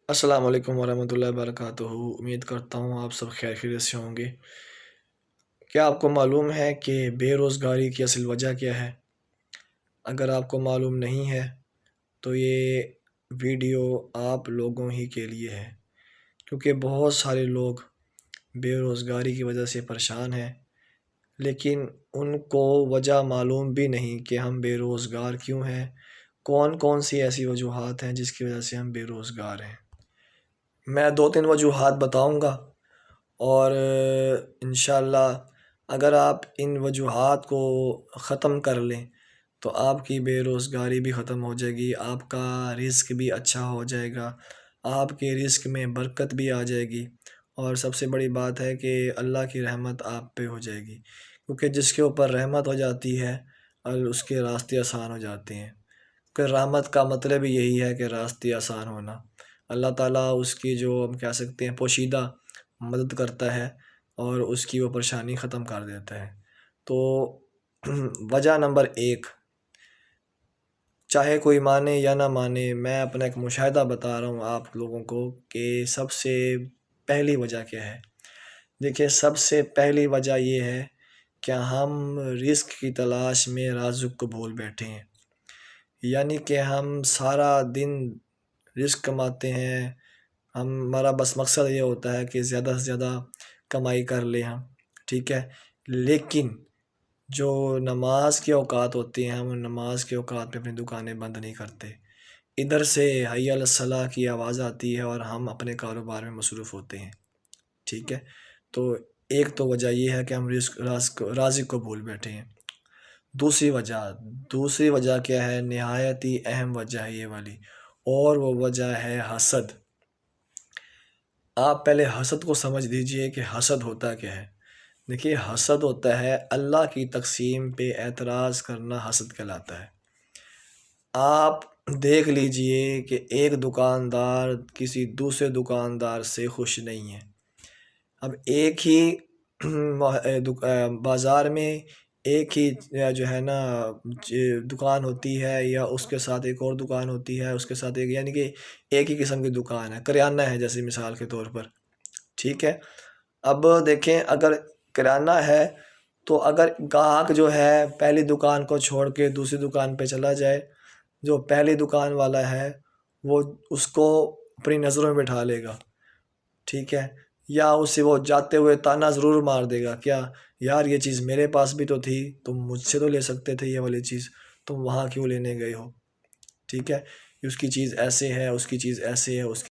السلام علیکم ورحمۃ اللہ وبرکاتہ۔ امید کرتا ہوں آپ سب خیر خیریت سے ہوں گے۔ کیا آپ کو معلوم ہے کہ بے روزگاری کی اصل وجہ کیا ہے؟ اگر آپ کو معلوم نہیں ہے تو یہ ویڈیو آپ لوگوں ہی کے لیے ہے، کیونکہ بہت سارے لوگ بے روزگاری کی وجہ سے پریشان ہیں، لیکن ان کو وجہ معلوم بھی نہیں کہ ہم بے روزگار کیوں ہیں، کون کون سی ایسی وجوہات ہیں جس کی وجہ سے ہم بے روزگار ہیں۔ میں 2-3 وجوہات بتاؤں گا، اور انشاءاللہ اگر آپ ان وجوہات کو ختم کر لیں تو آپ کی بے روزگاری بھی ختم ہو جائے گی، آپ کا رزق بھی اچھا ہو جائے گا، آپ کے رزق میں برکت بھی آ جائے گی، اور سب سے بڑی بات ہے کہ اللہ کی رحمت آپ پہ ہو جائے گی، کیونکہ جس کے اوپر رحمت ہو جاتی ہے اور اس کے راستے آسان ہو جاتے ہیں۔ کہ رحمت کا مطلب ہی یہی ہے کہ راستے آسان ہونا۔ اللہ تعالیٰ اس کی جو ہم کہہ سکتے ہیں پوشیدہ مدد کرتا ہے اور اس کی وہ پریشانی ختم کر دیتا ہے۔ تو وجہ نمبر 1، چاہے کوئی مانے یا نہ مانے، میں اپنا ایک مشاہدہ بتا رہا ہوں آپ لوگوں کو کہ سب سے پہلی وجہ کیا ہے۔ دیکھیں، سب سے پہلی وجہ یہ ہے کہ ہم رزق کی تلاش میں رازق کو بھول بیٹھے ہیں، یعنی کہ ہم سارا دن رزق کماتے ہیں، ہمارا بس مقصد یہ ہوتا ہے کہ زیادہ سے زیادہ کمائی کر لیں ہم، ٹھیک ہے، لیکن جو نماز کے اوقات ہوتے ہیں ہم نماز کے اوقات پہ اپنی دکانیں بند نہیں کرتے، ادھر سے حی علی الصلاح کی آواز آتی ہے اور ہم اپنے کاروبار میں مصروف ہوتے ہیں، ٹھیک ہے۔ تو ایک تو وجہ یہ ہے کہ ہم رازق کو بھول بیٹھے ہیں۔ دوسری وجہ کیا ہے؟ نہایت ہی اہم وجہ ہے یہ والی، اور وہ وجہ ہے حسد۔ آپ پہلے حسد کو سمجھ لیجئے کہ حسد ہوتا کیا ہے۔ دیکھیے، حسد ہوتا ہے اللہ کی تقسیم پہ اعتراض کرنا، حسد کہلاتا ہے۔ آپ دیکھ لیجئے کہ ایک دکاندار کسی دوسرے دکاندار سے خوش نہیں ہے، اب ایک ہی بازار میں ایک ہی جو ہے نا دکان ہوتی ہے، یا اس کے ساتھ ایک اور دکان ہوتی ہے، اس کے ساتھ ایک، یعنی کہ ایک ہی قسم کی دکان ہے، کریانہ ہے جیسے مثال کے طور پر، ٹھیک ہے۔ اب دیکھیں، اگر کریانہ ہے تو اگر گاہک جو ہے پہلی دکان کو چھوڑ کے دوسری دکان پہ چلا جائے، جو پہلی دکان والا ہے وہ اس کو اپنی نظروں میں بٹھا لے گا، ٹھیک ہے، یا اسے وہ جاتے ہوئے تانا ضرور مار دے گا، کیا یار یہ چیز میرے پاس بھی تو تھی، تم مجھ سے تو لے سکتے تھے یہ والی چیز، تم وہاں کیوں لینے گئے ہو، ٹھیک ہے، اس کی چیز ایسے ہے، اس کی چیز ایسے ہے، اس